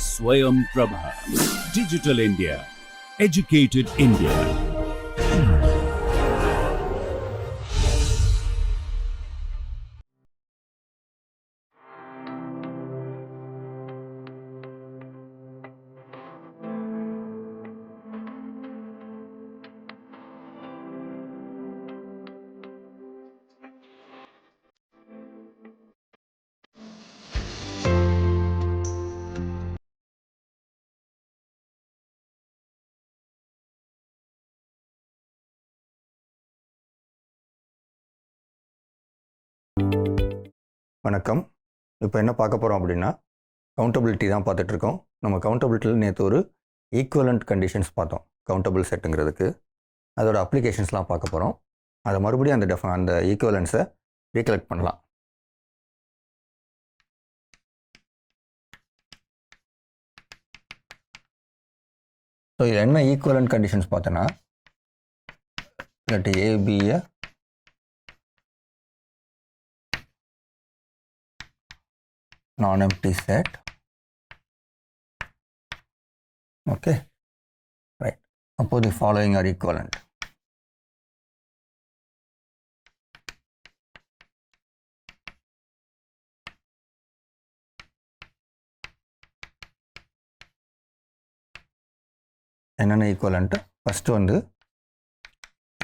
Swayam Prabha. Digital India. Educated India. வணக்கம். இப்போ என்ன பார்க்க போகிறோம் அப்படின்னா கவுண்டபிலிட்டி தான் பார்த்துட்ருக்கோம். நம்ம கவுண்டபிலிட்டியில் நேற்று ஒரு ஈக்குவலண்ட் கண்டிஷன்ஸ் பார்த்தோம் கவுண்டபிள் செட்டுங்கிறதுக்கு. அதோட அப்ளிகேஷன்ஸ்லாம் பார்க்க போகிறோம். அதை மறுபடியும் அந்த ஈக்குவலன்ஸை ரீகலெக்ட் பண்ணலாம். ஸோ இதில் என்ன ஈக்குவலண்ட் கண்டிஷன்ஸ் பார்த்தோன்னா, let A be a non-empty set. Okay, right. Suppose the following are equivalent. என்னென்ன equivalent? First வந்து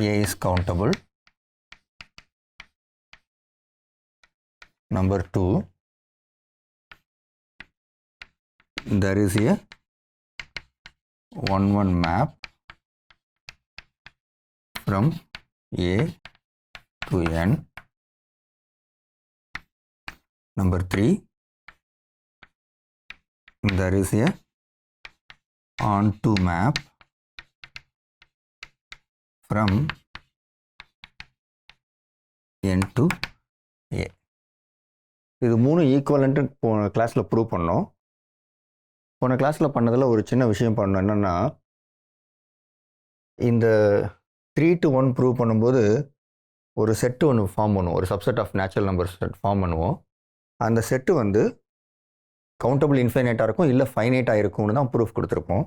A is countable. Number 2, there is a 1-1 map from A to N. Number 3, there is a on-to map from N to A. இது 3 equivalent போன கிளாஸில் prove பண்ணோம். போன கிளாஸில் பண்ணதில் ஒரு சின்ன விஷயம் பண்ணோம். என்னென்னா, இந்த 3 to 1 ப்ரூவ் பண்ணும்போது ஒரு செட்டு ஒன்று ஃபார்ம் பண்ணுவோம். ஒரு subset of natural numbers set form பண்ணுவோம். அந்த செட்டு வந்து கவுண்டபிள் இன்ஃபைனைட்டாக இருக்கும், இல்லை ஃபைனைட்டாக இருக்கும்னு தான் ப்ரூஃப் கொடுத்துருப்போம்.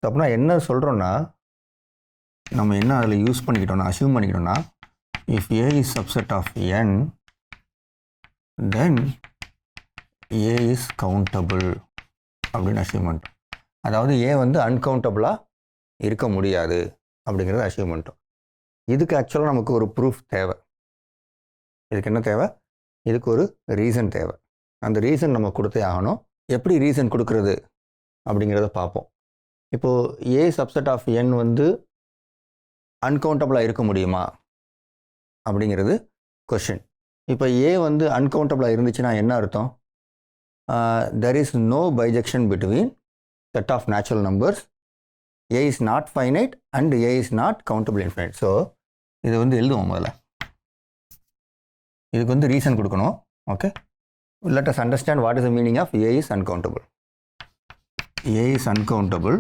அப்படின்னா என்ன சொல்கிறோன்னா, நம்ம என்ன அதில் யூஸ் பண்ணிக்கிட்டோம்னா, அசியூம் பண்ணிக்கிட்டோம்னா, if A is subset of N then A is countable அப்படின்னு அசியூம் பண்ணிட்டோம். அதாவது ஏ வந்து அன்கவுண்டபிளாக இருக்க முடியாது அப்படிங்கிறத அசியூம் பண்ணிட்டோம். இதுக்கு ஆக்சுவலாக நமக்கு ஒரு ப்ரூஃப் தேவை. இதுக்கு என்ன தேவை? இதுக்கு ஒரு ரீசன் தேவை. அந்த ரீசன் நம்ம கொடுத்தே ஆகணும். எப்படி ரீசன் கொடுக்கறது அப்படிங்கிறத பார்ப்போம். இப்போது ஏ சப்செட் ஆஃப் என் வந்து அன்கவுண்டபிளாக இருக்க முடியுமா அப்படிங்கிறது கொஷின். இப்போ ஏ வந்து அன்கவுண்டபிளாக இருந்துச்சுன்னா என்ன அர்த்தம்? there is no bijection between set of natural numbers. A is not finite and A is not countable infinite. So இதை வந்து எழுதுவோம். முதல்ல இதுக்கு வந்து ரீசன் கொடுக்கணும். Okay, let us understand what is the meaning of A is uncountable. A is uncountable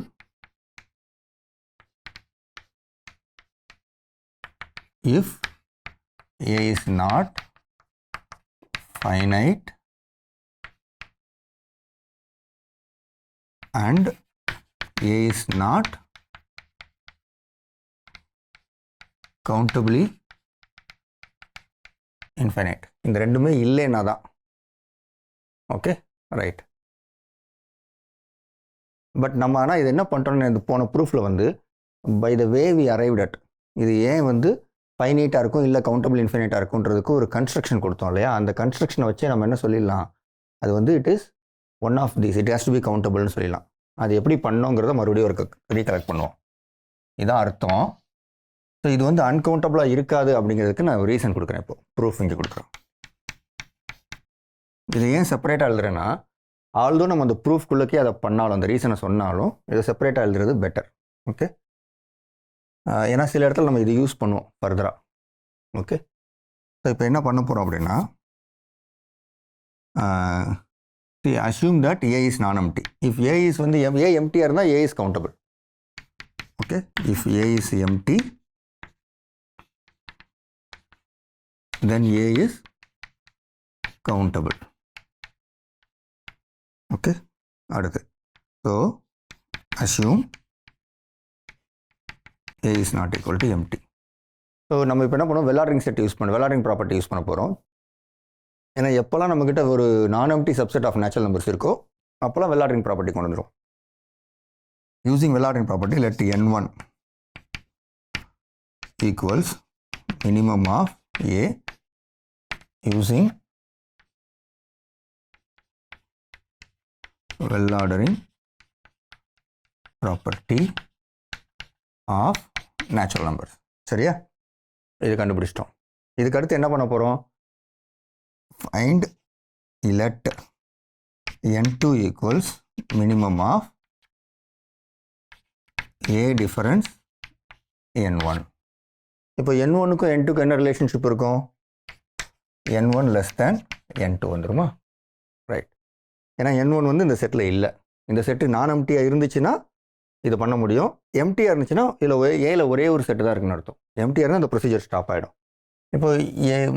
if A is not finite and A is not countably infinite. இந்த ரெண்டுமே இல்லைன்னா தான். Okay, right. பட் நம்ம ஆனால் இது என்ன பண்ணுறோன்னு இது போன ப்ரூஃபில் வந்து by the way we arrived at, இது ஏன் வந்து ஃபைனைட்டாக இருக்கும் இல்லை கவுண்டபிள் இன்ஃபைனைட்டாக இருக்குன்றதுக்கு ஒரு கன்ஸ்ட்ரக்ஷன் கொடுத்தோம் இல்லையா? அந்த கன்ஸ்ட்ரக்ஷனை வச்சே நம்ம என்ன சொல்லிடலாம், அது வந்து it is one of these, it has to be கவுண்டபிள்னு சொல்லிடலாம். அது எப்படி பண்ணோங்கிறத மறுபடியும் ஒரு ரீகலெக்ட் பண்ணுவோம். இதான் அர்த்தம். ஸோ இது வந்து அன்கவுண்டபிளாக இருக்காது அப்படிங்கிறதுக்கு நான் ரீசன் கொடுக்குறேன். இப்போ ப்ரூஃப் இங்கே கொடுக்குறோம். இதை ஏன் செப்பரேட்டாக எழுதுறேன்னா, ஆல்தோ நம்ம அந்த ப்ரூஃப்குள்ளக்கே அதை பண்ணாலும், அந்த ரீசனை சொன்னாலும் இதை செப்பரேட்டாக எழுதுறது பெட்டர். ஓகே, ஏன்னா சில இடத்துல நம்ம இது யூஸ் பண்ணுவோம் ஃபர்தராக. ஓகே, ஸோ இப்போ என்ன பண்ண போகிறோம் அப்படின்னா, assume that A is non-empty. If A is வந்து A empty-ஆ இருந்தால் A is countable. Okay, if A is empty, then A is countable. Okay, அடுத்து so assume A is not equal to empty. So நம்ம இப்போ என்ன பண்ணுவோம், வெள்ளாரிங் set use பண்ண வெள்ளாரிங் property use பண்ண போகிறோம். ஏன்னா எப்போல்லாம் நம்மக்கிட்ட ஒரு non empty subset of natural numbers இருக்கோ அப்போல்லாம் வெள்ளாரிங் ப்ராப்பர்ட்டி கொண்டு வந்துடும். யூசிங் வெள்ளாரிங் property let n1 equals minimum of A using well-ordering property of natural numbers. சரியா, இது கண்டுபிடிச்சிட்டோம். இதுக்கு அடுத்து என்ன பண்ண போகிறோம், find let n2 equals minimum of A difference n1. இப்போ n1க்கும் n2க்கும் என்ன ரிலேஷன்ஷிப் இருக்கும், n1 less than n2 வந்துருமா, ரைட். ஏன்னா n1 வந்து இந்த செட்டில் இல்லை, இந்த செட்டு நான் எம்டியாக இருந்துச்சுன்னா இது பண்ண முடியும். எம்டியாக இருந்துச்சுன்னா இதில் ஏல ஒரே ஒரு செட்டு தான் இருக்குன்னு அர்த்தம். எம்டியாக இருந்தால் அந்த ப்ரொசீஜர் ஸ்டாப் ஆகிடும். இப்போ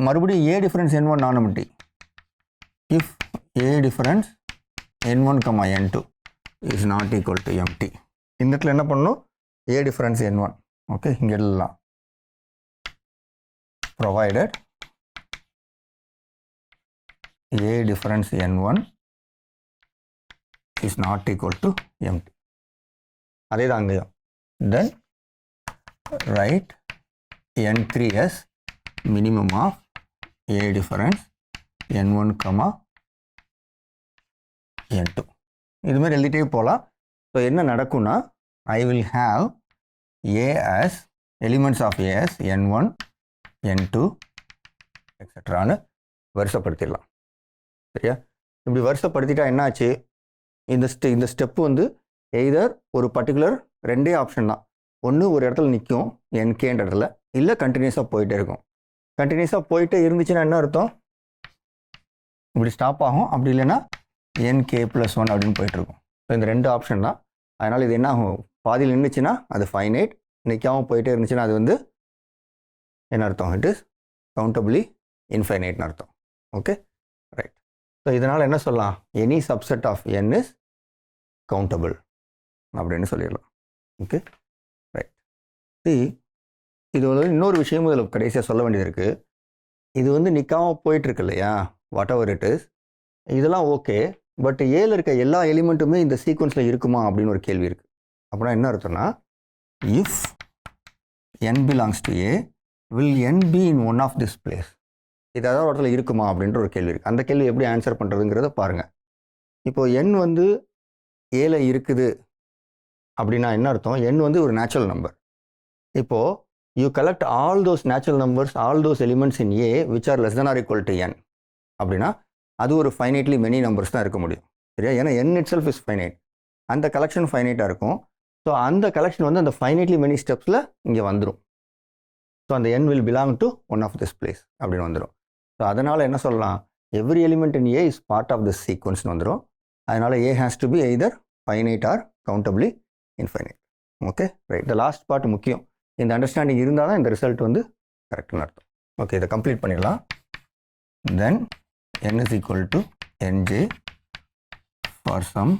மறுபடியும் ஏ difference n1 non empty, if A difference n1, n2 is not equal to empty. இந்த இடத்துல என்ன பண்ணணும், ஏ டிஃபரன்ஸ் n1, ஓகே, இங்கே எழுதலாம் provided A difference n1 is not equal to empty. அதே தான் அங்கேயும். Then write n3 as minimum of A difference n1, n2. இது மாதிரி எழுதிட்டே போகலாம். ஸோ என்ன நடக்கும்னா, I will have A as elements of A as n1, n2 எக்ஸட்ரான்னு வரிசைப்படுத்திடலாம். சரியா, இப்படி வரிசைப்படுத்திட்டா என்னாச்சு, இந்த ஸ்டெப்பு வந்து எய்தர் ஒரு பர்டிகுலர் ரெண்டே ஆப்ஷன் தான். ஒன்று ஒரு இடத்துல நிற்கும் என்கேன்ற இடத்துல, இல்லை கண்டினியூஸாக போயிட்டே இருக்கும். கண்டினியூஸாக போயிட்டே இருந்துச்சுன்னா என்ன அர்த்தம், இப்படி ஸ்டாப் ஆகும். அப்படி இல்லைன்னா nk+1 அப்படின்னு போயிட்டுருக்கும். ஸோ இந்த ரெண்டு ஆப்ஷன் தான். அதனால் இது என்ன ஆகும், பாதியில் நின்றுச்சுன்னா அது ஃபைனைட், நிற்காமல் போயிட்டே இருந்துச்சுன்னா அது வந்து என்ன அர்த்தம், இட் இஸ் கவுண்டபிளி இன்ஃபைனைட்னு அர்த்தம். Okay, right. ஸோ இதனால் என்ன சொல்லலாம், any subset of n is countable அப்படின்னு சொல்லிடலாம். Okay, right. இது வந்து இன்னொரு விஷயமும் இதில் கடைசியாக சொல்ல வேண்டியது இருக்குது. இது வந்து நிற்காமல் போயிட்டுருக்கு இல்லையா, வாட் எவர் இட் இஸ், இதெல்லாம் ஓகே. பட் ஏல இருக்க எல்லா எலிமெண்ட்டுமே இந்த சீக்வன்ஸில் இருக்குமா அப்படின்னு ஒரு கேள்வி இருக்குது. அப்படின்னா என்ன அர்த்தம்னா, if n belongs to A will n be in one of this place, இது ஏதாவது ஒரு இடத்துல இருக்குமா அப்படின்ற ஒரு கேள்வி இருக்குது. அந்த கேள்வி எப்படி ஆன்சர் பண்ணுறதுங்கிறத பாருங்கள். இப்போது n வந்து ஏல இருக்குது அப்படின்னா என்ன அர்த்தம், n வந்து ஒரு நேச்சுரல் நம்பர். இப்போது you collect all those natural numbers, all those elements in A which are less than or equal to n அப்படின்னா அது ஒரு ஃபைனைட்லி மெனி நம்பர்ஸ் தான் இருக்க முடியும். சரியா, ஏன்னா n itself is finite, அந்த கலெக்ஷன் ஃபைனைட்டாக இருக்கும். ஸோ அந்த கலெக்ஷன் வந்து அந்த ஃபைனைட்லி மெனி ஸ்டெப்ஸில் இங்கே வந்துடும். ஸோ அந்த n will belong to one of this place அப்படின்னு வந்துடும். ஸோ அதனால் என்ன சொல்லலாம், every element in A is part of this sequenceனு வந்துடும். அதனால் A has to be either finite or countably infinite. Okay, right. இந்த லாஸ்ட் பார்ட் முக்கியம். இந்த அண்டர்ஸ்டாண்டிங் இருந்தால் தான் இந்த ரிசல்ட் வந்து கரெக்டுன்னு அர்த்தம். ஓகே, இதை கம்ப்ளீட் பண்ணிடலாம். தென் n is equal to nj for some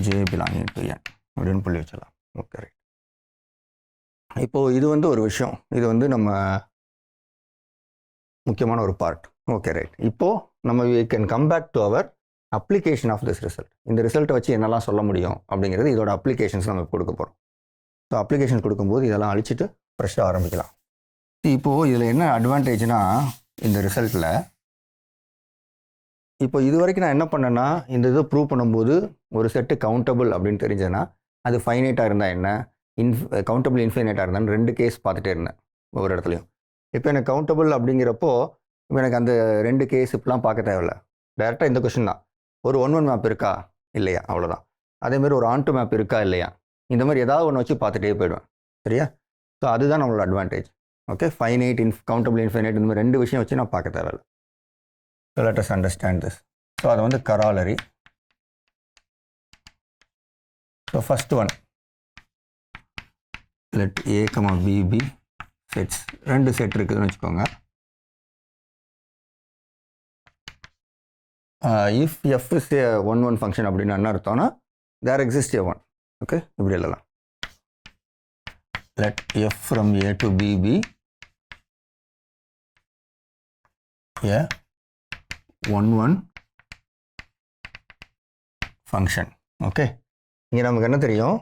j belonging to n அப்படின்னு புள்ளி வச்சிடலாம். Okay, right. இப்போது இது வந்து ஒரு விஷயம், இது வந்து நம்ம முக்கியமான ஒரு பார்ட். Okay, right. இப்போது நம்ம we can come back to our application of this result. இந்த ரிசல்ட்டை வச்சு என்னெல்லாம் சொல்ல முடியும் அப்படிங்கிறது இதோட அப்ளிகேஷன்ஸ் நம்ம கொடுக்க போகிறோம். ஸோ அப்ளிகேஷன்ஸ் கொடுக்கும்போது இதெல்லாம் அழிச்சிட்டு ஃப்ரெஷ்ஷாக ஆரம்பிக்கலாம். இப்போது இதில் என்ன அட்வான்டேஜ்னா, இந்த ரிசல்ட்டில் இப்போ இது வரைக்கும் நான் என்ன பண்ணேன்னா, இந்த இதை ப்ரூவ் பண்ணும்போது ஒரு செட்டு கவுண்டபிள் அப்படின்னு தெரிஞ்சதுன்னா அது ஃபைனைட்டாக இருந்தால் என்ன, கவுண்டபிள் இன்ஃபைனைட்டாக இருந்தான்னு ரெண்டு கேஸ் பார்த்துட்டே இருந்தேன் ஒவ்வொரு இடத்துலையும். இப்போ எனக்கு கவுண்டபிள் அப்படிங்கிறப்போ இப்போ எனக்கு அந்த ரெண்டு கேஸ் இப்பெலாம் பார்க்க தேவையில்ல, டேரெக்டாக இந்த கொஷின் தான். ஒரு 1-1 மேப் இருக்கா இல்லையா, அவ்வளோதான். அதேமாதிரி ஒரு ஆன் டு மேப் இருக்கா இல்லையா, இந்த மாதிரி ஏதாவது ஒன்று வச்சு பார்த்துட்டே போயிடுவேன். சரியா, ஸோ அதுதான் நம்மளோட advantage. Okay, finite, countable infinite, இந்த மாதிரி ரெண்டு விஷயம் வச்சு நான் பார்க்க தேவையில்ல. So let us understand this. So அதை வந்து corollary. So first one, let A, B be sets. ரெண்டு செட் இருக்குதுன்னு வச்சுக்கோங்க. If F is a one function அப்படின்னு என்ன அர்த்தம்னா there exist a one. Okay, இப்படி எழுதலாம். let f from a to b be a one function. Okay, இங்கே நமக்கு என்ன தெரியும்,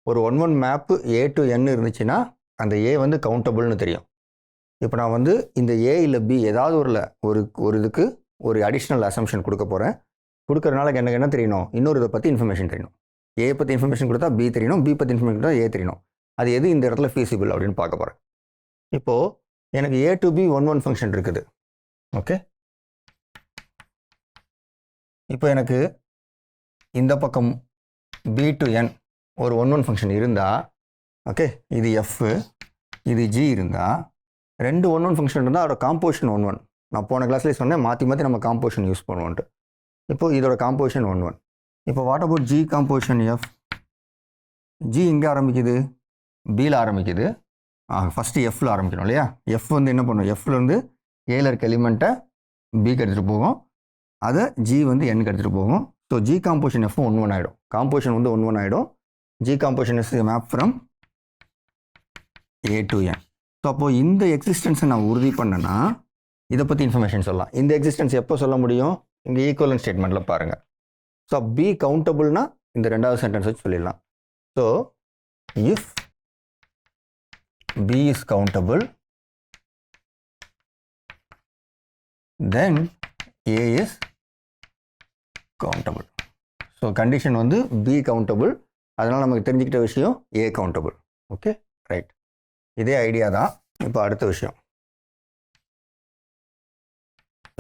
ஒரு ஒன் மேப்பு ஏ டு என் இருந்துச்சுன்னா அந்த ஏ வந்து கவுண்டபுள்னு தெரியும். இப்போ நான் வந்து இந்த ஏ இல்லை பி ஏதாவது ஒரு இதுக்கு ஒரு அடிஷ்னல் அசம்ஷன் கொடுக்க போகிறேன். கொடுக்கறதுனால எனக்கு என்ன தெரியணும், இன்னொரு இதை பற்றி இன்ஃபர்மேஷன் தெரியணும். ஏ பற்றி இன்ஃபர்மேஷன் கொடுத்தா பி தெரியணும், பி பற்றி இன்ஃபர்மேஷன் கொடுத்தா ஏ தெரியணும். அது எது இந்த இடத்துல ஃபீஸிபிள் அப்படின்னு பார்க்க போகிறேன். இப்போது எனக்கு A to B one function இருக்குது. ஓகே, இப்போ எனக்கு இந்த பக்கம் பி டு என் ஒரு ஒன் ஃபங்க்ஷன் இருந்தால், ஓகே, இது எஃப் இது ஜி இருந்தால், ரெண்டு ஒன் ஃபங்க்ஷன் இருந்தால் அதோட காம்போசிஷன் ஒன். நான் போன கிளாஸ்லேயே சொன்னேன் மாற்றி மாற்றி நம்ம காம்போசிஷன் யூஸ் பண்ணுவோன்ட்டு. இப்போது இதோட காம்போசிஷன் ஒன். இப்போ what about G composition F? G எங்கே ஆரம்பிக்குது, பியில் ஆரம்பிக்குது. ஃபஸ்ட்டு எஃப்பில் ஆரம்பிக்கணும் இல்லையா? எஃப் வந்து என்ன பண்ணும், எஃப்லேருந்து ஏல இருக்க எலிமெண்ட்டை பிக்கு எடுத்துகிட்டு போகும், அதை ஜி வந்து என்க்கு எடுத்துகிட்டு போகும். So G composition F one ஆகிடும். காம்போசிஷன் வந்து ஒன் ஆகிடும். G composition is map from A to N. So அப்போது இந்த எக்ஸிஸ்டன்ஸை நான் உறுதி பண்ணேன்னா இதை பற்றி இன்ஃபர்மேஷன் சொல்லலாம். இந்த எக்ஸிஸ்டன்ஸ் எப்போ சொல்ல முடியும், இங்கே ஈக்குவலன்ட் ஸ்டேட்மெண்ட்டில் பாருங்கள். ஸோ பி கவுண்டபுள்னா இந்த ரெண்டாவது சென்டென்ஸ் வச்சு சொல்லிடலாம். So if B is countable, then A is countable. So condition வந்து B countable, அதனால் நமக்கு தெரிஞ்சுக்கிட்ட விஷயம் A countable. ஓகே, ரைட், இதே ஐடியா தான். இப்போ அடுத்த விஷயம்,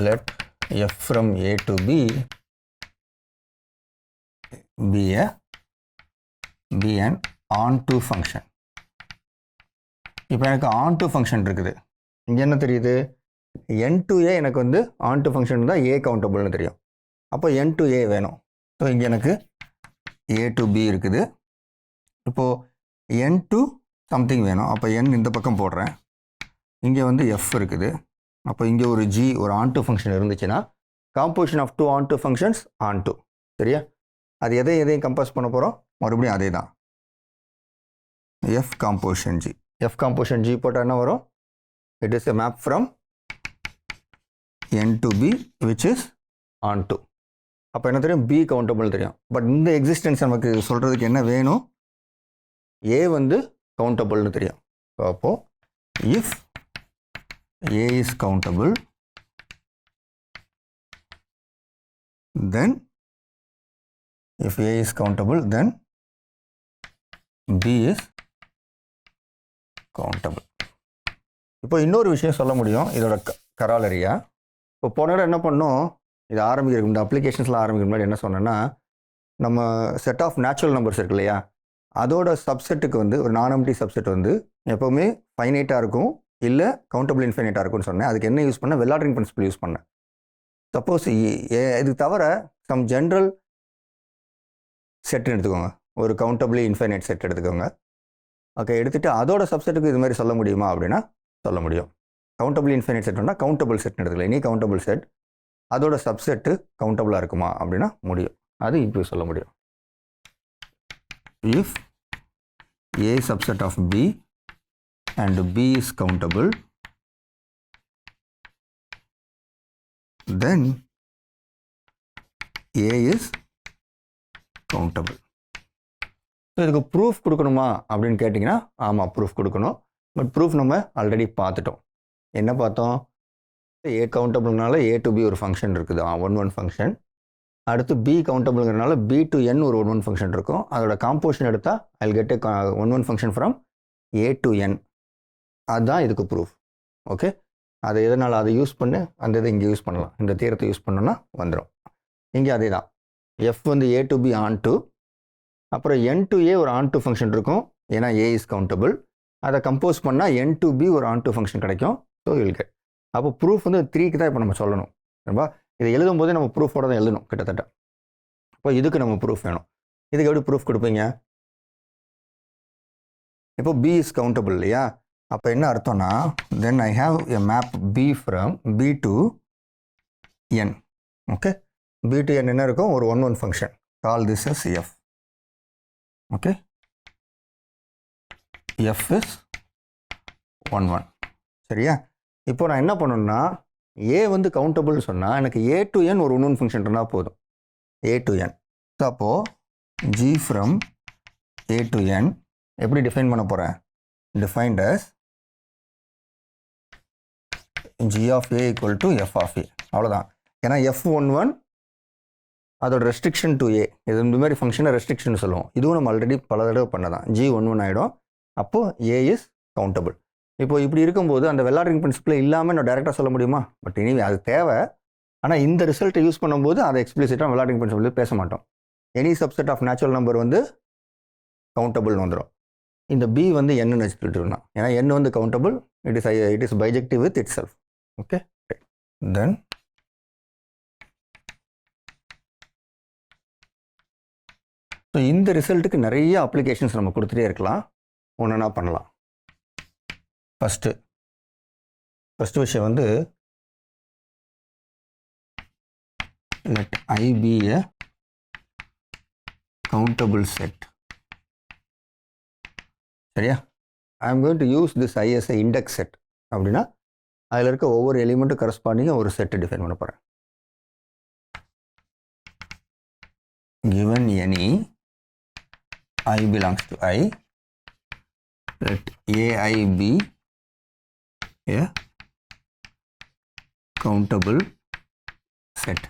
let f from A to B be an onto function. இப்போ எனக்கு ஆன் டு ஃபங்க்ஷன் இருக்குது. இங்கே என்ன தெரியுது, என் டு ஏ எனக்கு வந்து ஆன் டு ஃபங்க்ஷன் தான் ஏ கவுண்டபுள்னு தெரியும். அப்போ என் டு ஏ வேணும். ஸோ இங்கே எனக்கு ஏ டு பி இருக்குது. இப்போது என் டு சம்திங் வேணும். அப்போ என் இந்த பக்கம் போடுறேன். இங்கே வந்து எஃப் இருக்குது. அப்போ இங்கே ஒரு ஜி ஒரு ஆன் டு ஃபங்க்ஷன் இருந்துச்சுன்னா composition of two onto functions onto. சரியா? அது எதையும் கம்பேஸ் பண்ண போகிறோம், மறுபடியும் அதே தான். F composition G, F composition G போட்டால் என்ன வரும், it is a map from N to B which is on to. அப்போ என்ன தெரியும், B countable தெரியும். பட் இந்த எக்ஸிஸ்டன்ஸ் நமக்கு சொல்கிறதுக்கு என்ன வேணும், A வந்து கவுண்டபுள்னு தெரியும். அப்போது if A is countable then if A is countable then B is countable. இப்போ இன்னொரு விஷயம் சொல்ல முடியும் இதோட கராலரியா. இப்போ போன இடம் என்ன பண்ணோம், இது ஆரம்பிக்கிறதுக்கு இந்த அப்ளிகேஷன்ஸில் ஆரம்பிக்கிற முன்னாடி என்ன சொன்னேன்னா, நம்ம செட் ஆஃப் நேச்சுரல் நம்பர்ஸ் இருக்கு இல்லையா, அதோட சப்செட்டுக்கு வந்து ஒரு நான் எம்ப்டி சப்செட் வந்து எப்போவுமே ஃபைனைட்டாக இருக்கும், இல்லை கவுண்டபிள் இன்ஃபைனைட்டாக இருக்கும்னு சொன்னேன். அதுக்கு என்ன யூஸ் பண்ணேன், வெல் ஆர்டரிங் பிரின்சிபல் யூஸ் பண்ணேன். சப்போஸ் இது தவிர சம் ஜென்ரல் செட்டுன்னு எடுத்துக்கோங்க, ஒரு கவுண்டபிளி இன்ஃபைனைட் செட் எடுத்துக்கோங்க. ஓகே, எடுத்துகிட்டு அதோட சப்செட்டுக்கு இது மாதிரி சொல்ல முடியுமா அப்படின்னா சொல்ல முடியும். கவுண்டபிள் இன்ஃபைனைட் செட்னா கவுண்டபிள் செட்னு எடுத்துக்கல, இனி கவுண்டபிள் செட் அதோட சப்செட்டு கவுண்டபிளாக இருக்குமா அப்படின்னா முடியும். அது இப்படி சொல்ல முடியும். If A subset of B and B is countable, then A is countable. இதுக்கு ப்ரூஃப் கொடுக்கணுமா அப்படின்னு கேட்டிங்கன்னா ஆமாம், ப்ரூஃப் கொடுக்கணும். பட் ப்ரூஃப் நம்ம ஆல்ரெடி பார்த்துட்டோம். என்ன பார்த்தோம், ஏ கவுண்டபிள்னால ஏ டு பி ஒரு ஃபங்க்ஷன் இருக்குது, ஒன் ஃபங்க்ஷன். அடுத்து பி கவுண்டபிள்ங்கிறனால பி டு என் ஒரு ஒன் ஃபங்க்ஷன் இருக்கும். அதோட காம்போசிஷன் எடுத்தால் I get A one function from A to N. அதுதான் இதுக்கு ப்ரூஃப். ஓகே, அதை எதனால் அதை யூஸ் பண்ணு, அந்த இதை இங்கே யூஸ் பண்ணலாம். இந்த தியரத்தை யூஸ் பண்ணோன்னா வந்துடும். இங்கே அதே தான், எஃப் வந்து ஏ டு பி ஆன் டு, அப்புறம் என் டு ஏ ஒரு ஆன் டு ஃபங்க்ஷன் இருக்கும், ஏன்னா ஏ இஸ் கவுண்டபிள். அதை கம்போஸ் பண்ணால் என் டு பி ஒரு ஆன் டு ஃபங்க்ஷன் கிடைக்கும். So will get. அப்போ ப்ரூஃப் வந்து 3க்கு தான் இப்போ நம்ம சொல்லணும். சரிப்பா, இதை எழுதும் போதே நம்ம ப்ரூஃபோட தான் எழுதணும் கிட்டத்தட்ட. இப்போ இதுக்கு நம்ம ப்ரூஃப் வேணும். இதுக்கு எப்படி ப்ரூஃப் கொடுப்பீங்க, இப்போ பி இஸ் கவுண்டபிள் இல்லையா, அப்போ என்ன அர்த்தம்னா then I have a map B from B to N. Okay, B to n என்ன இருக்கும், ஒரு 1 1 function. Call this as f. Okay, f is 1 1. சரியா? இப்போ நான் என்ன பண்ணணும்னா, a வந்து கவுண்டபிள்னு சொன்னால் எனக்கு a to n ஒரு 1 1 ஃபங்க்ஷன் இருந்தால் போதும். a to n. ஸோ அப்போது g from a to n எப்படி டிஃபைன் பண்ண போகிறேன்? Defined as g of a equal to f of a. அவ்வளோதான். ஏன்னா f11 அதோட ரெஸ்ட்ரிக்ஷன் டு a, இது இந்த மாதிரி ஃபங்க்ஷனை ரெஸ்ட்ரிக்ஷன் சொல்லுவோம். இதுவும் நம்ம ஆல்ரெடி பல தடவை பண்ணதான். g11 ஆகிடும். அப்போது a இஸ் கவுண்டபிள். இப்போ இப்படி இருக்கும்போது அந்த வெள்ளாரிங் பிரின்சிபிள் இல்லாமல் நான் டேரெக்டாக சொல்ல முடியுமா? பட் இனிமே அது தேவை. ஆனால் இந்த ரிசல்ட்டை யூஸ் பண்ணும்போது அதை எக்ஸ்பிளிசிட்டாக வெள்ளாரிங் பிரின்சிபிள் பேச மாட்டோம். Any subset of natural number வந்து கவுண்டபிள்னு வந்துடும். இந்த b வந்து என்னன்னு வச்சுக்கிட்டு இருக்கணும். ஏன்னா n வந்து countable, it is bijective with it self. Okay, then so இந்த ரிசல்ட்டுக்கு நிறைய அப்ளிகேஷன்ஸ் நம்ம கொடுத்துட்டே இருக்கலாம். ஒன்றுனா பண்ணலாம். ஃபஸ்ட்டு விஷயம் வந்து let I be a countable set. சரியா? I am going to use this I as a index set. அப்படின்னா அதில் இருக்க ஒவ்வொரு எலிமெண்ட்டும் கரஸ்பாண்டிங்காக ஒரு செட்டை டிஃபைன் பண்ண போகிறேன். given any I belongs to I, let AI be a countable set.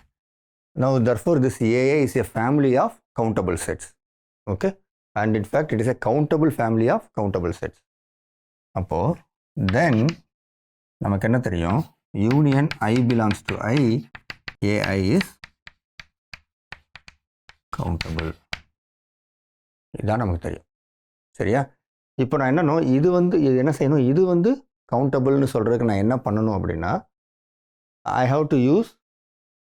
Now therefore this AI is a family of countable sets. Okay, and in fact it is a countable family of countable sets. அப்போ then நமக்கு என்ன தெரியும்? union I belongs to I, AI is countable. இதுதான் நமக்கு தெரியும். சரியா? இப்போ நான் என்னன்னோ இது என்ன செய்யணும், இது வந்து கவுண்டபிள்னு சொல்கிறதுக்கு நான் என்ன பண்ணணும் அப்படின்னா, I have to use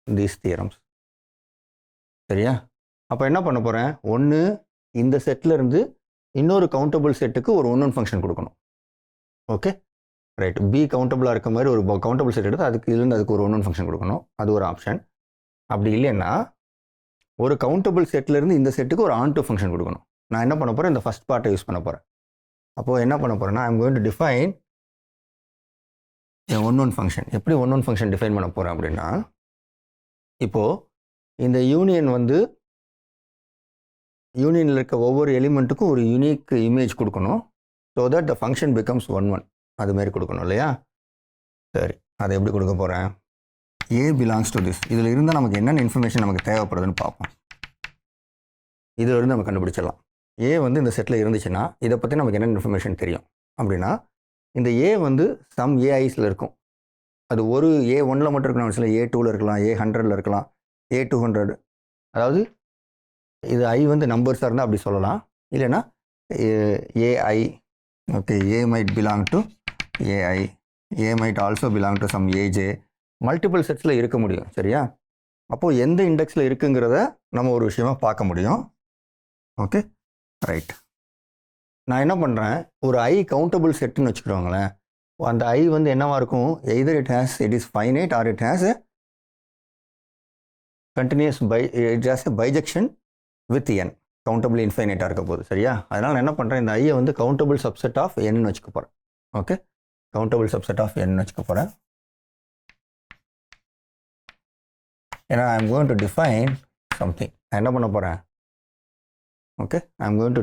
these theorems. சரியா? அப்போ என்ன பண்ண போகிறேன், ஒன்று இந்த செட்டில் இருந்து இன்னொரு கவுண்டபிள் செட்டுக்கு ஒரு 1 1 ஃபங்க்ஷன் கொடுக்கணும். Okay, right. பி கவுண்டபிளாக இருக்க மாதிரி ஒரு கவுண்டபிள் செட் எடுத்து அதுக்கு ஒரு 1 1 ஃபங்க்ஷன் கொடுக்கணும். அது ஒரு ஆப்ஷன். அப்படி இல்லைன்னா ஒரு கவுண்டபிள் செட்லேருந்து இந்த செட்டுக்கு ஒரு ஆன் டு ஃபங்க்ஷன் கொடுக்கணும். நான் என்ன பண்ண போகிறேன், இந்த ஃபஸ்ட் பார்ட்டை யூஸ் பண்ண போகிறேன். அப்போது என்ன பண்ண போகிறேன்னா, I'm going to define N 1 1 function. எப்படி 1 1 ஃபங்க்ஷன் டிஃபைன் பண்ண போகிறேன் அப்படின்னா, இப்போது இந்த யூனியனில் இருக்க ஒவ்வொரு எலிமெண்ட்டுக்கும் ஒரு யூனிக் இமேஜ் கொடுக்கணும். So that the function becomes 1 1. அதுமாரி கொடுக்கணும் இல்லையா? சரி, அதை எப்படி கொடுக்க போகிறேன்? A belongs to this. இதில் இருந்தால் நமக்கு என்னென்ன இன்ஃபர்மேஷன் நமக்கு தேவைப்படுதுன்னு பார்ப்போம். இதில் இருந்து நம்ம கண்டுபிடிச்சிடலாம். A வந்து இந்த செட்டில் இருந்துச்சுன்னா இதை பற்றி நமக்கு என்னென்ன இன்ஃபர்மேஷன் தெரியும் அப்படின்னா, இந்த A வந்து சம் ஏஐஸில் இருக்கும். அது ஒரு A1ல் மட்டும் இருக்கணும், சில A2ல் இருக்கலாம், A100ல் இருக்கலாம், A200. அதாவது இது I வந்து நம்பர்ஸாக இருந்தால் அப்படி சொல்லலாம். இல்லைன்னா AI. Okay, A might belong to AI. A might also belong to some AJ. Multiple செட்ஸில் இருக்க முடியும். சரியா? அப்போது எந்த இண்டெக்ஸில் இருக்குங்கிறத நம்ம ஒரு விஷயமாக பார்க்க முடியும். Okay, right. நான் என்ன பண்ணுறேன், ஒரு I கவுண்டபிள் செட்டுன்னு வச்சுக்கிறோங்களேன். அந்த I வந்து என்னவாக இருக்கும், either it is finite or it has a continuous it has a bijection with n. Countable இன்ஃபைனைட்டாக இருக்க போகுது. சரியா? அதனால் நான் என்ன பண்ணுறேன், இந்த ஐயை வந்து கவுண்டபிள் சப்செட் ஆஃப் n வச்சுக்க போகிறேன். Okay, countable subset of n வச்சுக்க போகிறேன். ஏன்னா I am going to define something. நான் என்ன பண்ண போகிறேன், okay, I am going to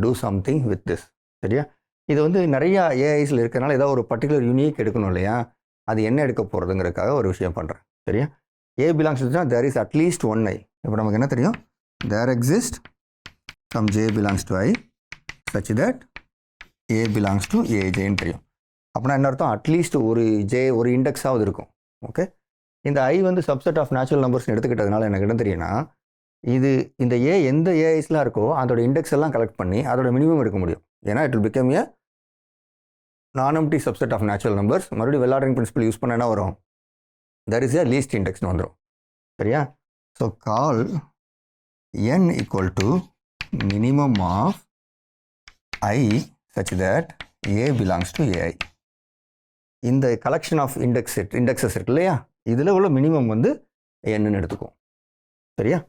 do something with this. சரியா? இது வந்து நிறையா ஏஐஸில் இருக்கிறனால ஏதாவது ஒரு பர்டிகுலர் யூனிக் எடுக்கணும் இல்லையா? அது என்ன எடுக்க போகிறதுங்கிறதுக்காக ஒரு விஷயம் பண்ணுறேன். சரியா? A belongs to that, there is at least one I. இப்போ நமக்கு என்ன தெரியும், there exists some J belongs to I such that A belongs to AJன்னு தெரியும். அப்படின்னா என்ன அர்த்தம், அட்லீஸ்ட் ஒரு J ஒரு இண்டெக்ஸாவது இருக்கும். ஓகே, இந்த I வந்து சப்செட் ஆஃப் நேச்சுரல் நம்பர்ஸ் எடுத்துக்கிட்டதுனால எனக்கு என்ன தெரியும்னா, இது இந்த A எந்த ஏஐஸ்லாம் இருக்கோ அதோட இண்டெக்ஸ் எல்லாம் கலெக்ட் பண்ணி அதோட மினிமம் எடுக்க முடியும். ஏன்னா it will become a non empty subset of natural numbers. மறுபடியும் வெள்ளாரிங் பிரின்சிபல் யூஸ் பண்ண என்ன வரும், there is a least இண்டெக்ஸ்னு வந்துடும். சரியா? So call n equal to minimum of I such that A belongs to AI. இந்த கலெக்ஷன் ஆஃப் இண்டெக்ஸஸ் இருக்கு இல்லையா, இதில் உள்ள மினிமம் வந்து என்னன்னு எடுத்துக்கும். சரியா?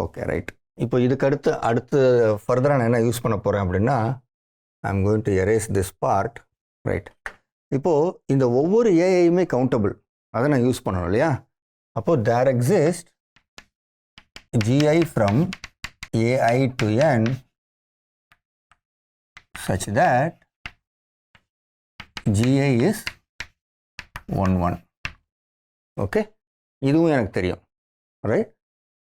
Okay, right. இப்போ இதுக்கு அடுத்து ஃபர்தராக நான் என்ன யூஸ் பண்ண போகிறேன் அப்படின்னா, ஐ am going to erase this part. Right. இப்போது இந்த ஒவ்வொரு ஏஐயுமே கவுண்டபிள், அதை நான் யூஸ் பண்ணணும் இல்லையா? அப்போது there exist GI from AI to N such that GI is 1 okay, இதுவும் எனக்கு தெரியும். ரைட்.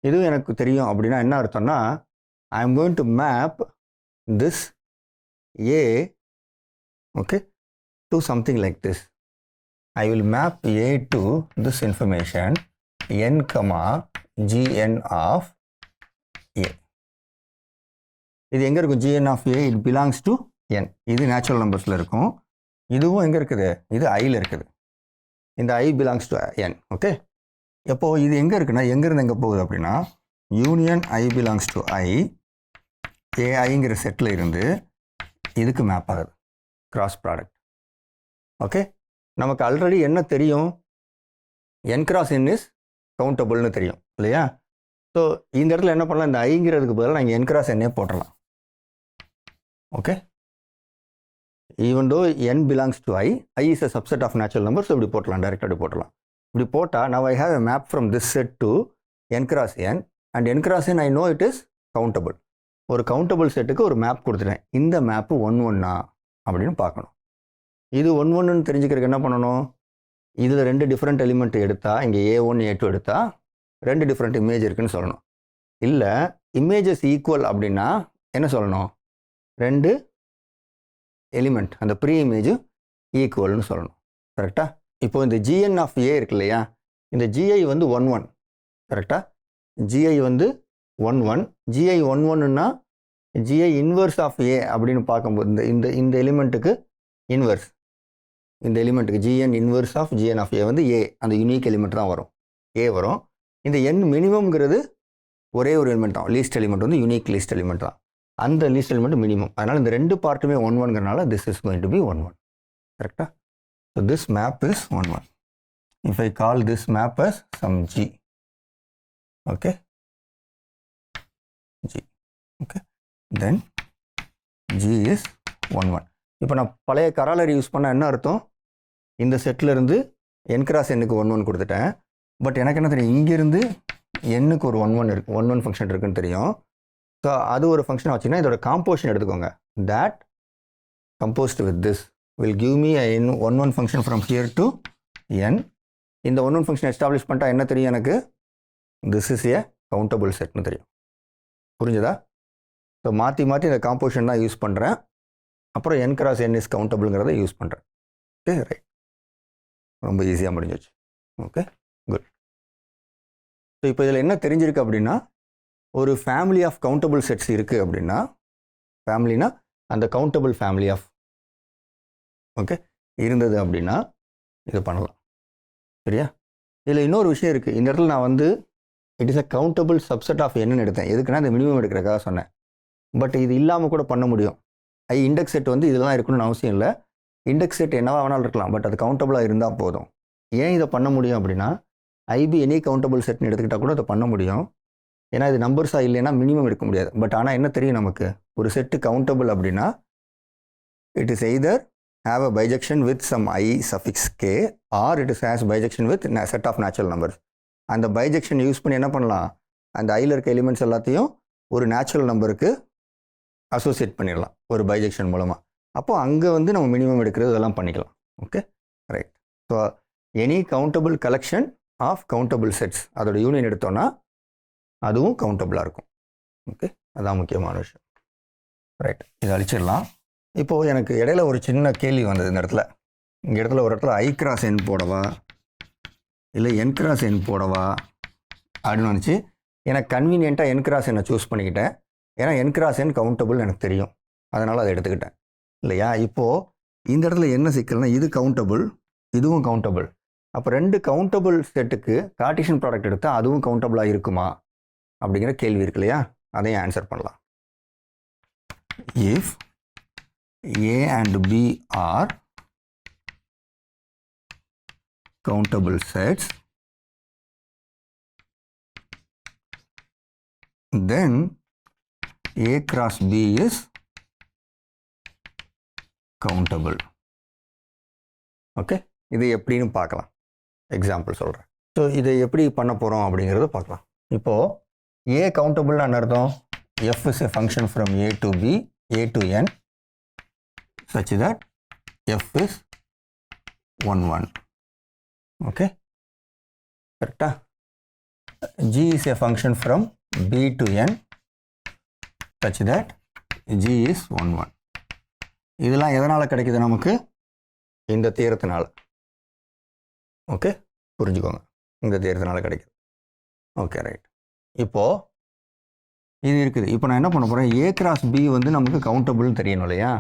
இதுவும் எனக்கு தெரியும் அப்படின்னா என்ன அர்த்தம்னா, ஐ am going to map this A okay to something like this. I will map A to this information n comma gn of A. இது எங்கே இருக்கும்? gn of A, it belongs to n. இது நேச்சுரல் நம்பர்ஸில் இருக்கும். இதுவும் எங்கே இருக்குது? இது ஐயில் இருக்குது. இந்த I belongs to n. Okay, எப்போது இது எங்கே இருக்குன்னா, எங்கேருந்து எங்கே போகுது அப்படின்னா, union I belongs to I, AIங்கிற செட்டில் இருந்து இதுக்கு மேப் ஆகுது, கிராஸ் ப்ராடக்ட். ஓகே, நமக்கு ஆல்ரெடி என்ன தெரியும்? n கிராஸ் n இஸ் கவுண்டபுள்னு தெரியும் இல்லையா? ஸோ இந்த இடத்துல என்ன பண்ணலாம், இந்த ஐங்கிறதுக்கு பதிலாக நாங்கள் n கிராஸ் n போட்டுடலாம். Okay, even though n belongs to I is a subset of natural numbers, so இப்படி போட்டலாம், டைரெக்டாக இப்படி போட்டலாம். இப்படி போட்டால் now I have a map from this set to n cross n and n cross n I know it is countable. ஒரு countable செட்டுக்கு ஒரு மேப் கொடுத்துட்டேன். இந்த மேப்பு 1 அப்படின்னு பார்க்கணும். இது 1 தெரிஞ்சுக்கிறதுக்கு என்ன பண்ணணும்? இதில் 2 டிஃப்ரெண்ட் எலிமெண்ட் எடுத்தால், இங்கே A1 A2 எடுத்தால் 2 டிஃப்ரெண்ட் இமேஜ் இருக்குன்னு சொல்லணும். இல்லை இமேஜஸ் ஈக்குவல் அப்படின்னா என்ன சொல்லணும்? 2 எலிமெண்ட், அந்த ப்ரீ இமேஜ் ஈக்குவல்னு சொல்லணும். கரெக்டாக? இப்போ இந்த GN ஆஃப் A இருக்கு இல்லையா, இந்த GI வந்து 1 கரெக்டாக? GI வந்து 1 GI 1ன்னா GI இன்வர்ஸ் ஆஃப் A அப்படின்னு பார்க்கும்போது இந்த இந்த எலிமெண்ட்டுக்கு இன்வர்ஸ், இந்த எலிமெண்ட்டுக்கு GN இன்வர்ஸ் ஆஃப் GN ஆஃப் A வந்து A, அந்த யூனிக் எலிமெண்ட் தான் வரும், A வரும். இந்த n மினிமம்ங்கிறது ஒரே ஒரு எலிமெண்ட் தான், லீஸ்ட் எலிமெண்ட் வந்து யூனிக் லீஸ்ட் எலிமெண்ட் தான், அந்த லீஸ்ட் எலிமெண்ட் மினிமம். அதனால் இந்த 2 பார்ட்டுமே 1ங்கிறனால this is going to be 1 கரெக்டாக? So this map is 1 if I call this map as some G. Okay, G. okay, then G is 1 இப்போ நான் பழைய கராலரி யூஸ் பண்ணால் என்ன அர்த்தம்? இந்த செட்டில் n கிராஸ் n-க்கு 1 கொடுத்துட்டேன். பட் எனக்கு என்ன தெரியும், இங்கேருந்து n-க்கு ஒரு 1 இருக்குது, 1 ஃபங்க்ஷன் இருக்குன்னு தெரியும். ஸோ அது ஒரு ஃபங்க்ஷன் வச்சுன்னா இதோட காம்போசிஷன் எடுத்துக்கோங்க. that composed with this will give me a 1 function from here to n. இந்த 1 ஃபங்க்ஷன் எஸ்டாப்ளிஷ் பண்ணிட்டா என்ன தெரியும் எனக்கு? this is a countable setனு தெரியும். புரிஞ்சுதா? ஸோ மாற்றி இந்த காம்போசிஷன் தான் யூஸ் பண்ணுறேன். அப்புறம் n கிராஸ் n இஸ் கவுண்டபிள்ங்கிறத யூஸ் பண்ணுறேன். Okay, right. ரொம்ப ஈஸியாக முடிஞ்சிச்சு. Okay, good. ஸோ இப்போ இதில் என்ன தெரிஞ்சிருக்கு அப்படின்னா, ஒரு ஃபேமிலி ஆஃப் கவுண்டபிள் செட்ஸ் இருக்குது அப்படின்னா, ஃபேமிலினா அந்த கவுண்டபிள் ஃபேமிலி ஆஃப் ஓகே இருந்தது அப்படின்னா இதை பண்ணலாம். சரியா? இதில் இன்னொரு விஷயம் இருக்குது. இந்த இடத்துல நான் வந்து it is a countable subset of என்னன்னு எடுத்தேன். எதுக்குன்னா இந்த மினிமம் எடுக்கிறக்காக சொன்னேன். பட் இது இல்லாமல் கூட பண்ண முடியும். இண்டெக்ஸ் செட் வந்து இதில் தான் இருக்கணும்னு அவசியம் இல்லை. இண்டெக்ஸ் செட் என்னவா வேணாலும் இருக்கலாம், பட் அது கவுண்டபிளாக இருந்தால் போதும். ஏன் இதை பண்ண முடியும் அப்படின்னா, ஐபி எனி கவுண்டபிள் செட்னு எடுத்துக்கிட்டால் கூட அதை பண்ண முடியும். ஏன்னா இது நம்பர்ஸாக இல்லைன்னா மினிமம் எடுக்க முடியாது. பட் ஆனால் என்ன தெரியும் நமக்கு, ஒரு செட்டு கவுண்டபிள் அப்படின்னா it is either have a bijection with some I suffix k or it has bijection with set of natural numbers. அந்த பைஜெக்ஷன் யூஸ் பண்ணி என்ன பண்ணலாம், அந்த ஐயில் இருக்க எலிமெண்ட்ஸ் எல்லாத்தையும் ஒரு நேச்சுரல் நம்பருக்கு அசோசியேட் பண்ணிடலாம் ஒரு பைஜெக்ஷன் மூலமாக. அப்போ அங்கே வந்து நம்ம மினிமம் எடுக்கிறது இதெல்லாம் பண்ணிக்கலாம். Okay, right. So any countable collection of countable sets அதோட யூனியன் எடுத்தோன்னா அதுவும் கவுண்டபிளாக இருக்கும். ஓகே, அதான் முக்கியமான விஷயம். ரைட், இதை அழிச்சிடலாம். இப்போது எனக்கு இடையில ஒரு சின்ன கேள்வி வந்தது. இந்த இடத்துல ஒரு இடத்துல ஐ கிராஸ் என் போடவா இல்லை என் கிராஸ் என் போடவா அப்படின்னு வந்துச்சு. எனக்கு கன்வீனியண்ட்டாக என் கிராஸ் என்னை சூஸ் பண்ணிக்கிட்டேன். ஏன்னா என் கிராஸ் என் கவுண்டபிள் எனக்கு தெரியும், அதனால் அதை எடுத்துக்கிட்டேன் இல்லையா. இப்போது இந்த இடத்துல என்ன சிக்கல்னா, இது கவுண்டபிள், இதுவும் கவுண்டபிள். அப்போ 2 கவுண்டபிள் செட்டுக்கு கார்ட்டீசியன் ப்ராடக்ட் எடுத்தால் அதுவும் கவுண்டபிளாக இருக்குமா அப்படிங்கிற கேள்வி இருக்கு இல்லையா. அதையும் ஆன்சர் பண்ணலாம். If A and B are countable sets, then A cross B is countable. Okay, இது எப்படின்னு பார்க்கலாம். எக்ஸாம்பிள் சொல்கிறேன். ஸோ இதை எப்படி பண்ண போகிறோம் அப்படிங்கிறத பார்க்கலாம். இப்போது A கவுண்டபிள்னு என்ன அர்த்தம்? F is a function from A to B, A to N, such that F is 1, 1. Okay? கரெக்டா? G is a function from B to N, such that G is 1, 1. இதெல்லாம் எதனால் கிடைக்குது நமக்கு? இந்த தியரத்தினால. ஓகே, புரிஞ்சுக்கோங்க, இந்த தியரத்தினால கிடைக்குது. Okay, right. இப்போது இது இருக்குது. இப்போ நான் என்ன பண்ண போகிறேன்? A கிராஸ் B வந்து நமக்கு கவுண்டபிள்னு தெரியணும் இல்லையா?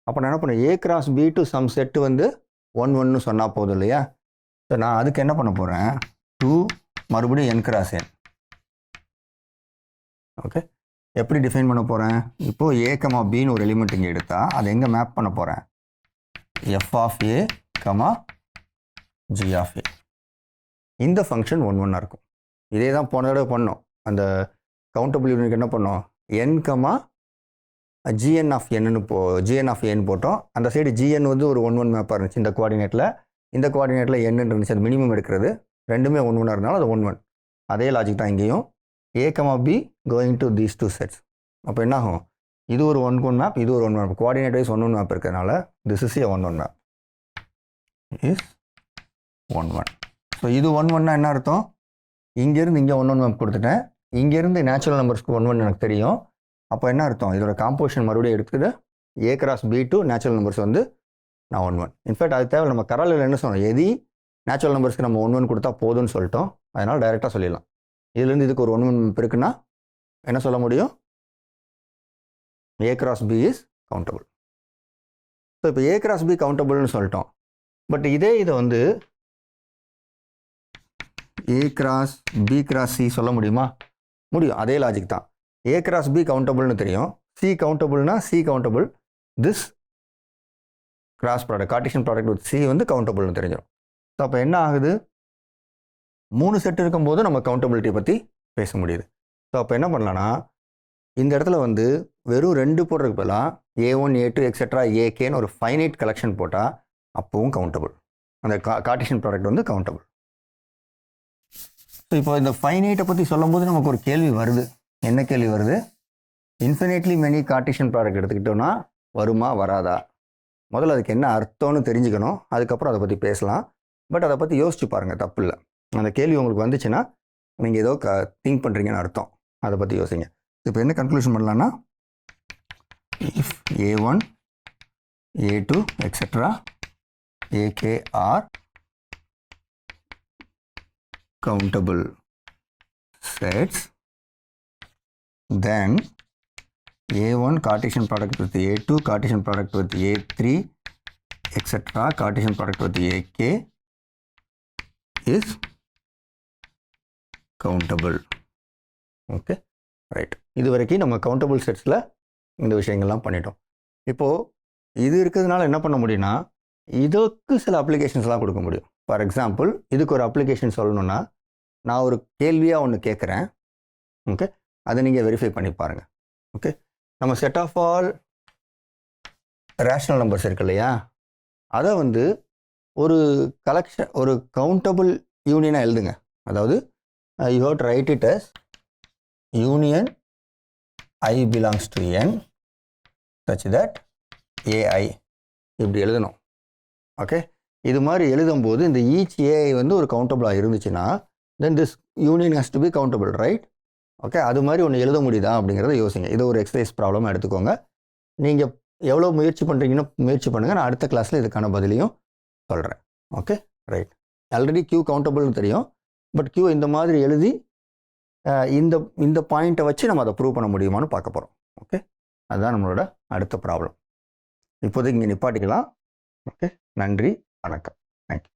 அப்போ நான் என்ன பண்ணேன்? A cross B to some set வந்து 1, 1ன்னு சொன்னால் போதும் இல்லையா? ஸோ நான் அதுக்கு என்ன பண்ண போகிறேன்? 2 மறுபடியும் n கிராஸ் n. ஓகே, எப்படி டிஃபைன் பண்ண போகிறேன்? இப்போது A கமா Bன்னு ஒரு எலிமெண்ட் இங்கே எடுத்தால் அதை எங்கே மேப் பண்ண போகிறேன்? F of A comma G of A. இந்த ஃபங்க்ஷன் 1, 1 இருக்கும். இதே தான் போன தடவை பண்ணோம். அந்த கவுண்டபிள் யூனிட் என்ன பண்ணோம்? n comma gn of n gn of n போட்டோம். அந்த சைடு gn வந்து ஒரு 1, 1 மேப்பாக இருந்துச்சு இந்த கோஆர்டினேட்டில். இந்த கோஆர்டினேட்டில் n இருந்துச்சு. அது மினிமம் எடுக்கிறது. ரெண்டுமே 1, 1 இருந்தாலும் அது 1, 1. அதே லாஜிக் தான் இங்கேயும். A comma B going to these 2 sets. அப்போ என்ன ஆகும்? இது ஒரு 1, 1 மேப், இது ஒரு 1, 1 மேப். கோஆர்டினேட் வைஸ் 1, 1 மேப் இருக்கிறதுனால this is a 1, 1 map is 1, 1. So இது 1, 1னா என்ன அர்த்தம்? இங்கேருந்து இங்கே 1, 1 மேப் கொடுத்துட்டேன். இங்கேருந்து நேச்சுரல் நம்பர்ஸ்க்கு 1, 1 எனக்கு தெரியும். அப்போ என்ன அர்த்தம்? இதோட காம்போசிஷன் மறுபடியும் எடுத்துக்கிட்டு A cross B to natural numbers வந்து நான் 1, 1. இன்ஃபேக்ட் அது தேவை. நம்ம கராலில் என்ன சொன்னோம்? எதி நேச்சுரல் நம்பர்ஸ்க்கு நம்ம 1, 1 கொடுத்தா போதும்னு சொல்லிட்டோம். அதனால் டைரெக்டாக சொல்லிடலாம். இதுலேருந்து இதுக்கு ஒரு 1, 1 மேப் இருக்குன்னா என்ன சொல்ல முடியும்? A cross B is countable. So இப்போ A cross B கவுண்டபிள்னு சொல்லிட்டோம். பட் இதை வந்து A cross B cross C சொல்ல முடியுமா? முடியும். அதே லாஜிக் தான். A cross B கவுண்டபிள்னு தெரியும். C கவுண்டபிள்னா C countable. This cross product, Cartesian product with C வந்து கவுண்டபிள்னு தெரிஞ்சிடும். ஸோ அப்போ என்ன ஆகுது? 3 செட் இருக்கும்போது நம்ம கவுண்டபிலிட்டி பற்றி பேச முடியுது. ஸோ அப்போ என்ன பண்ணலான்னா, இந்த இடத்துல வந்து வெறும் 2 போடுறதுக்கு பதிலாக A1, A2 எக்ஸெட்ரா AKன்னு ஒரு ஃபைனைட் கலெக்ஷன் போட்டால் அப்போவும் கவுண்டபிள். அந்த கார்ட்டீசியன் ப்ராடக்ட் வந்து கவுண்டபிள். ஸோ இப்போ இந்த ஃபைனைட்டை பற்றி சொல்லும்போது நமக்கு ஒரு கேள்வி வருது. என்ன கேள்வி வருது? இன்ஃபினிட்லி மெனி கார்ட்டீசியன் ப்ராடக்ட் எடுத்துக்கிட்டோன்னா வருமா வராதா? முதல்ல அதுக்கு என்ன அர்த்தம்னு தெரிஞ்சுக்கணும். அதுக்கப்புறம் அதை பற்றி பேசலாம். பட் அதை பற்றி யோசிச்சு பாருங்கள், தப்பு இல்லை. அந்த கேள்வி உங்களுக்கு வந்துச்சுன்னா நீங்கள் ஏதோ திங்க் பண்ணுறீங்கன்னு அர்த்தம். அதை பற்றி யோசிங்க. இப்போ என்ன கன்க்ளூஷன் பண்ணலான்னா, if A1, A2 etc. AK are countable sets, then A1 Cartesian product with A2, Cartesian product with A3 etc. Cartesian product with AK is countable. Okay, right. இது வரைக்கும் நம்ம கவுண்டபிள் செட்ஸில் இந்த விஷயங்கள்லாம் பண்ணிட்டோம். இப்போது இது இருக்கிறதுனால என்ன பண்ண முடியும்னா, இதுக்கு சில அப்ளிகேஷன்ஸ்லாம் கொடுக்க முடியும். ஃபார் எக்ஸாம்பிள், இதுக்கு ஒரு அப்ளிகேஷன் சொல்லணுன்னா, நான் ஒரு கேள்வியாக ஒன்று கேட்குறேன். ஓகே, அதை நீங்கள் வெரிஃபை பண்ணி பாருங்கள். ஓகே, நம்ம set of all rational numbers இருக்கு இல்லையா, அதை வந்து ஒரு கலெக்ஷன், ஒரு கவுண்டபிள் யூனியனாக எழுதுங்க. அதாவது you have to write it as union I belongs to N such that AI இப்படி எழுதணும். ஓகே, இது மாதிரி எழுதும்போது இந்த ஈச் AI வந்து ஒரு கவுண்டபிளாக இருந்துச்சுன்னா then this union has to be countable, right? Okay, அது மாதிரி ஒன்று எழுத முடியுதா அப்படிங்கிறத யோசிங்க. இது ஒரு எக்ஸசைஸ் ப்ராப்ளமாக எடுத்துக்கோங்க. நீங்கள் எவ்வளோ முயற்சி பண்ணுறீங்கன்னு முயற்சி பண்ணுங்கள். நான் அடுத்த கிளாஸில் இதுக்கான பதிலையும் சொல்கிறேன். Okay, right. ஆல்ரெடி Q கவுண்டபிள்னு தெரியும். பட் Q இந்த மாதிரி எழுதி இந்த பாயிண்ட்டை வச்சு நம்ம அதை ப்ரூவ் பண்ண முடியுமான்னு பார்க்க போகிறோம். ஓகே, அதுதான் நம்மளோட அடுத்த ப்ராப்ளம். இப்போதைக்கு இங்கே நிப்பாட்டிக்கலாம். ஓகே, நன்றி, வணக்கம், தேங்க்யூ.